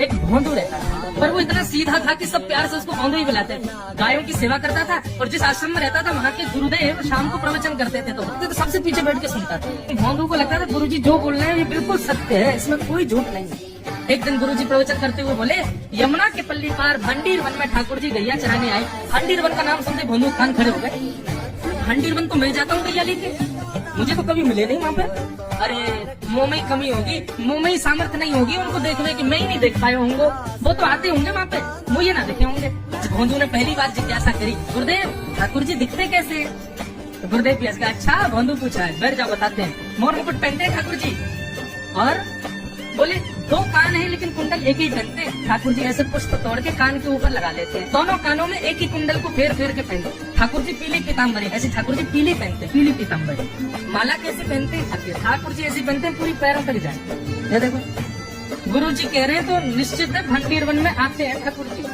एक भोंदू रहता था, पर वो इतना सीधा था कि सब प्यार से उसको भोंदू ही बुलाते थे। गायों की सेवा करता था और जिस आश्रम में रहता था वहाँ के गुरुदेव शाम को प्रवचन करते थे तो सबसे पीछे बैठ के सुनता था। भोंदू को लगता था गुरुजी जो बोल रहे हैं ये बिल्कुल सत्य है, इसमें कोई झूठ नहीं है। एक दिन गुरुजी प्रवचन करते हुए बोले, यमुना के पल्ली पार भंडीर वन में ठाकुर जी गैया चराने आए। भंडीर वन का नाम सुनते भोंदू खान खड़े हो गए। भंडीर वन तो मिल जाता हूँ गैया लेके, मुझे तो कभी मिले नहीं वहाँ पे। अरे मुंह में ही कमी होगी, मुंह में ही सामर्थ्य नहीं होगी उनको देखने की, मैं ही नहीं देख पाए होंगे, वो तो आते होंगे वहाँ पे, मुझे ना देखे होंगे। भोंदू ने पहली बार जिज्ञासा करी, गुरुदेव ठाकुर जी दिखते कैसे? तो गुरुदेव भी हंस, अच्छा भोंदू पूछा है, बैठ जाओ बताते हैं। मोर मुकुट पहनते हैं ठाकुर जी, और बोले दो कान है लेकिन कुंडल एक ही पहनते हैं। ठाकुर जी ऐसे पुष्प तोड़ के कान के ऊपर लगा लेते हैं, दोनों कानों में एक ही कुंडल को फेर फेर के पहनते। ठाकुर जी पीली पीताम्बरी, ऐसे ठाकुर जी पीली पहनते, पीली पीताम्बरी। माला कैसे पहनते हैं? ठाकुर जी ऐसी पहनते हैं पूरी पैरों तक जाए। ये देखो गुरु जी कह रहे हैं तो निश्चित है भंडीर वन में आते हैं ठाकुर जी।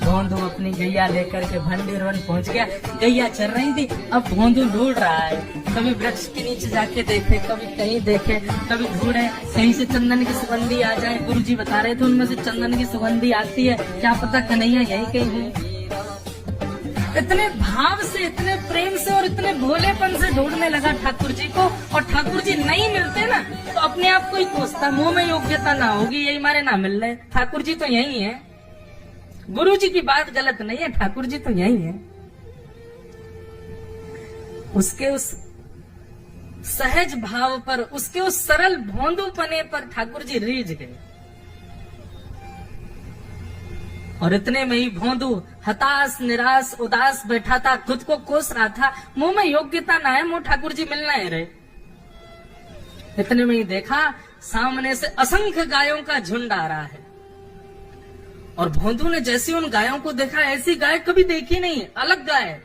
भोंदू अपनी गैया लेकर के भंडीर वन पहुंच गया। गैया चल रही थी, अब भोंदू ढूंढ रहा है, कभी वृक्ष के नीचे जाके देखे, कभी कहीं देखे, कभी ढूंढे कहीं से चंदन की सुगंधी आ जाए। गुरुजी बता रहे थे उनमें से चंदन की सुगंधी आती है, क्या पता कन्हैया यही कहीं है। इतने भाव से, इतने प्रेम से और इतने भोलेपन से ढूंढने लगा ठाकुर जी को, और ठाकुर जी नहीं मिलते ना तो अपने आप को ही कोसता, मुंह में योग्यता ना होगी, यही मारे ना मिल रहे, ठाकुर जी तो यही है। गुरु जी की बात गलत नहीं है, ठाकुर जी तो यही है। उसके उस सहज भाव पर, उसके उस सरल भोंदूपने पर ठाकुर जी रीझ गए। और इतने में ही भोंदू हताश निराश उदास बैठा था, खुद को कोस रहा था, मुंह में योग्यता ना है, मुंह ठाकुर जी मिलना है रहे। इतने में ही देखा सामने से असंख्य गायों का झुंड आ रहा है, और भोंदू ने जैसे उन गायों को देखा, ऐसी गाय कभी देखी नहीं, अलग गाय,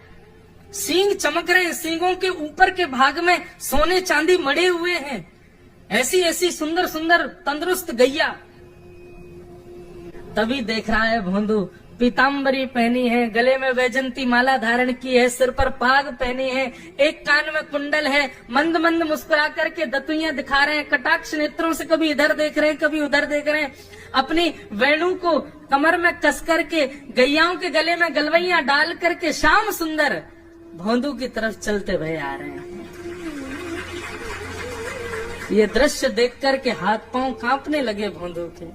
सींग चमक रहे हैं, सींगों के ऊपर के भाग में सोने चांदी मड़े हुए हैं, ऐसी ऐसी सुंदर सुंदर तंदुरुस्त गैया। तभी देख रहा है भोंदू, पीताम्बरी पहनी है, गले में वैजंती माला धारण की है, सिर पर पाग पहनी है, एक कान में कुंडल है, मंद मंद मुस्कुरा करके दतुइयां दिखा रहे हैं, कटाक्ष नेत्रों से कभी इधर देख रहे हैं कभी उधर देख रहे हैं, अपनी वेणु को कमर में कस करके गैयाओं के गले में गलवैयां डाल करके श्याम सुंदर भोंदू की तरफ चलते हुए आ रहे हैं। ये दृश्य देख करके हाथ पांव कांपने लगे भोंदू के।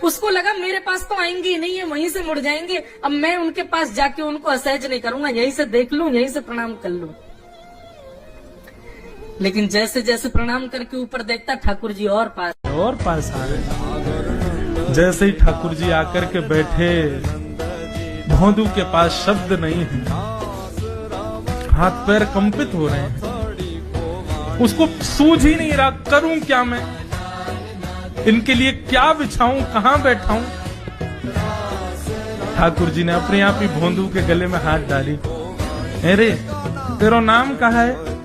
उसको लगा मेरे पास तो आएंगे ही नहीं है, वहीं से मुड़ जाएंगे, अब मैं उनके पास जाके उनको असहज नहीं करूंगा, यहीं से देख लूं, यहीं से प्रणाम कर लूं। लेकिन जैसे जैसे प्रणाम करके ऊपर देखता ठाकुर जी और पास आ गए। जैसे ही ठाकुर जी आकर के बैठे, भोंदू के पास शब्द नहीं है, हाथ पैर कंपित हो रहे हैं, उसको सूझ ही नहीं रहा करूं क्या मैं, इनके लिए क्या बिछाऊं, कहां बैठाऊं। ठाकुर जी ने अपने आप ही भोंदू के गले में हाथ डाली, अरे तेरा नाम कहा है?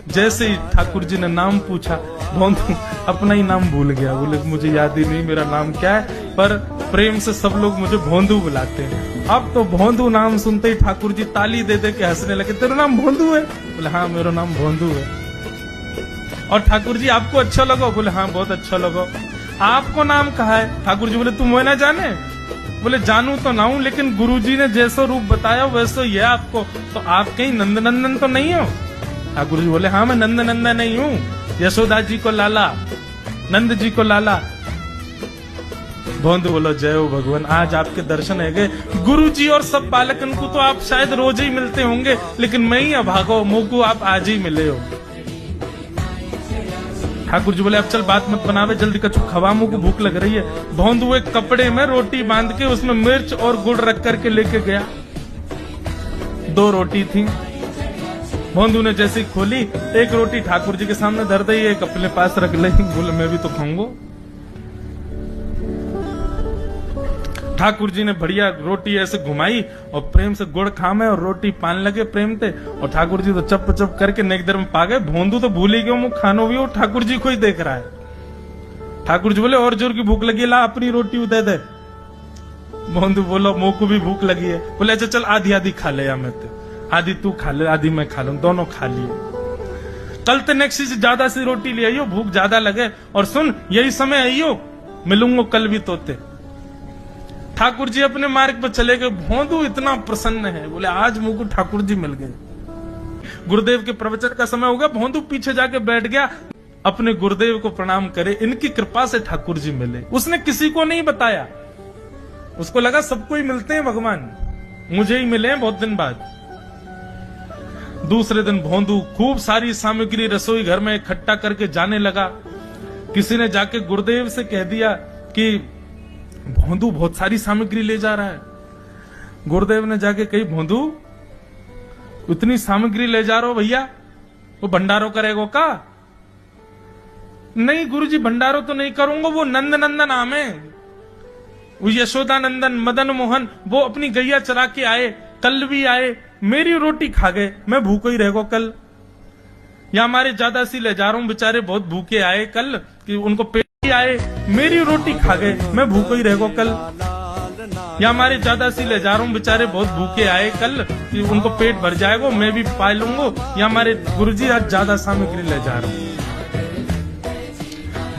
जैसे ही ठाकुर जी ने नाम पूछा, भोंदू अपना ही नाम भूल गया, बोले मुझे याद ही नहीं मेरा नाम क्या है, पर प्रेम से सब लोग मुझे भोंदू बुलाते हैं। अब तो भोंदू नाम सुनते ही ठाकुर जी ताली दे दे के हंसने लगे, तेरा नाम भोंदू है? बोले हाँ मेरा नाम भोंदू है। और ठाकुर जी आपको अच्छा लगा? बोले हाँ बहुत अच्छा लगा। आपको नाम कहा है? ठाकुर जी बोले तुम वो ना जाने? बोले जानू तो ना हूं, लेकिन गुरुजी ने जैसा रूप बताया वैसा ये आपको, तो आप कहीं नंदनंदन तो नहीं हो? ठाकुर जी बोले हाँ मैं नंदनंदन नहीं हूँ, यशोदा जी को लाला, नंद जी को लाला। भोंदू बोलो जय हो भगवान, आज आपके दर्शन है गए। गुरु जी और सब बालकन को तो आप शायद रोज ही मिलते होंगे, लेकिन मैं ही अभागो मोकू आप आज ही मिले हो। ठाकुर जी बोले अब चल बात मत बनावे, जल्दी कछु खवा, मुंह को भूख लग रही है। भोंदू एक कपड़े में रोटी बांध के उसमें मिर्च और गुड़ रख करके लेके गया। 2 रोटी थी, भोंदू ने जैसे खोली, एक रोटी ठाकुर जी के सामने धर दी, एक अपने पास रख ली, बोले मैं भी तो खाऊंगा। ठाकुर जी ने बढ़िया रोटी ऐसे घुमाई और प्रेम से गुड़ खामे और रोटी पान लगे प्रेम से, और ठाकुर जी तो चप चप करके नेक देर में पा गए। भोंदू तो भूल ही गए, वो खानो भी, वो ठाकुर जी को ही देख रहा है। ठाकुर जी बोले और जोर की भूख लगी, ला अपनी रोटी दे दे। भोंदू बोलो मुंह को भी भूख लगी है। बोले अच्छा चल आधी आधी खा ले, या मैं आधी तू खा ले आधी मैं खा लूं, दोनों खा लिए। कल ते नेक्स्ट से ज्यादा सी रोटी ले आइयो, भूख ज्यादा लगे, और सुन यही समय आइयो, मिलूंगा कल भी तोते। ठाकुर जी अपने मार्ग पर चले गए। भोंदू इतना प्रसन्न है, बोले आज मुझको ठाकुर जी मिल गए। गुरुदेव के प्रवचन का समय हो गया, भोंदू पीछे जाके बैठ गया, अपने गुरुदेव को प्रणाम करे, इनकी कृपा से ठाकुर जी मिले। उसने किसी को नहीं बताया, उसको लगा सबको ही मिलते हैं भगवान, मुझे ही मिले हैं बहुत दिन बाद। दूसरे दिन भोंदू खूब सारी सामग्री रसोई घर में इकट्ठा करके जाने लगा। किसी ने जाके गुरुदेव से कह दिया कि भोंदू बहुत सारी सामग्री ले जा रहा है। गुरुदेव ने जाके कही, भोंदू इतनी सामग्री ले जा रहा हो भैया, वो भंडारो करेगो का? नहीं गुरुजी भंडारो तो नहीं करूंगा, वो नंद नंदन नाम है, वो यशोदा नंदन मदन मोहन, वो अपनी गैया चरा के आए, कल भी आए, मेरी रोटी खा गए, मैं भूखो ही रहेगा कल। या हमारे ज्यादा सी ले जा रहा हूं, बेचारे बहुत भूखे आए कल, कि उनको पेट आए, मेरी रोटी खा गए, मैं भूखो ही रहेगा कल। या हमारे ज्यादा सी ले जा रहा हूं, बेचारे बहुत भूखे आए कल, कि उनको पेट भर जाएगा, मैं भी पा लूंगा। या हमारे गुरुजी आज ज्यादा सामग्री ले जा रहा हूं।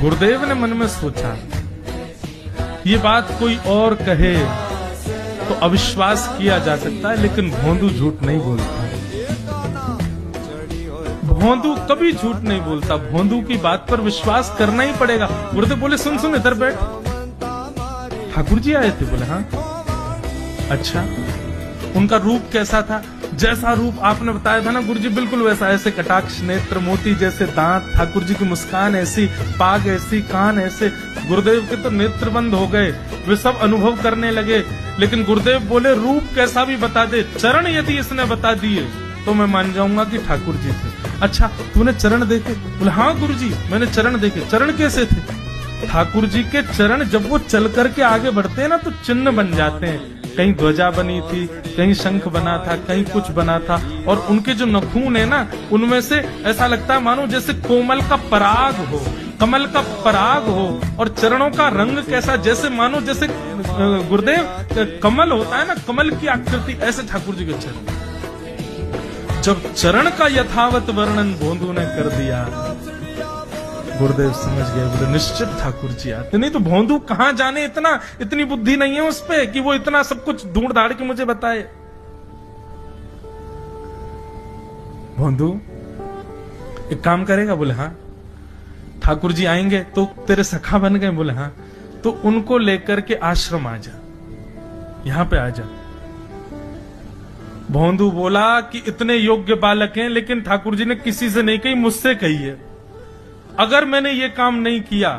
गुरुदेव ने मन में सोचा, ये बात कोई और कहे तो अविश्वास किया जा सकता है, लेकिन भोंदू झूठ नहीं बोलता। भोंदू कभी झूठ नहीं बोलता, भोंदू की बात पर विश्वास करना ही पड़ेगा। गुरुदेव बोले, सुन सुन इधर बैठ, ठाकुर जी आए थे? बोले हाँ। अच्छा, उनका रूप कैसा था? जैसा रूप आपने बताया था ना गुरुजी, बिल्कुल वैसा, ऐसे कटाक्ष नेत्र, मोती जैसे दांत, ठाकुर जी की मुस्कान ऐसी, पाग ऐसी, कान ऐसे। गुरुदेव के तो नेत्र बंद हो गए, वे सब अनुभव करने लगे। लेकिन गुरुदेव बोले, रूप कैसा भी बता दे, चरण यदि इसने बता दिए तो मैं मान जाऊंगा कि ठाकुर जी थे। अच्छा, तूने चरण देखे? बोले हाँ गुरुजी, मैंने चरण देखे। चरण कैसे थे? ठाकुर जी के चरण जब वो चल करके आगे बढ़ते हैं ना, तो चिन्ह बन जाते हैं। कहीं ध्वजा बनी थी, कहीं शंख बना था, कहीं कुछ बना था, और उनके जो नखून है ना, उनमें से ऐसा लगता है मानो जैसे कोमल का पराग हो, कमल का पराग हो। और चरणों का रंग कैसा, जैसे मानो जैसे गुरुदेव कमल होता है ना, कमल की आकृति, ऐसे ठाकुर जी के चरण। जब चरण का यथावत वर्णन भोंदू ने कर दिया, गुरुदेव समझ गए, बोले निश्चित ठाकुर जी आते। नहीं तो भोंदू कहां जाने, इतनी बुद्धि नहीं है उस पे कि वो इतना सब कुछ ढूंढ धाड़ के मुझे बताए। भोंदू एक काम करेगा? बोले हाँ। ठाकुर जी आएंगे तो तेरे सखा बन गए? बोले हाँ। तो उनको लेकर के आश्रम आ जा, यहां पे आ जा। भोंदू बोला कि इतने योग्य बालक हैं, लेकिन ठाकुर जी ने किसी से नहीं कही, मुझसे कही है। अगर मैंने ये काम नहीं किया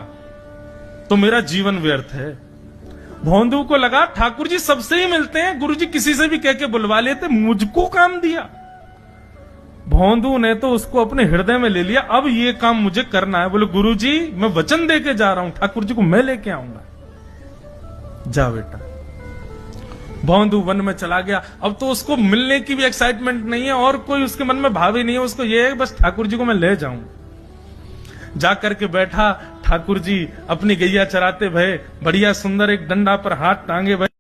तो मेरा जीवन व्यर्थ है। भोंदू को लगा ठाकुर जी सबसे ही मिलते हैं, गुरुजी किसी से भी कह के बुलवा लेते, मुझको काम दिया। भोंदू ने तो उसको अपने हृदय में ले लिया, अब ये काम मुझे करना है। बोले गुरुजी मैं वचन दे के जा रहा हूं, ठाकुर जी को मैं लेके आऊंगा। जा बेटा। भोंदू वन में चला गया। अब तो उसको मिलने की भी एक्साइटमेंट नहीं है, और कोई उसके मन में भाव ही नहीं है, उसको ये है बस ठाकुर जी को मैं ले जाऊं। जाकर के बैठा, ठाकुर जी अपनी गैया चराते भये, बढ़िया सुंदर एक डंडा पर हाथ टांगे भये।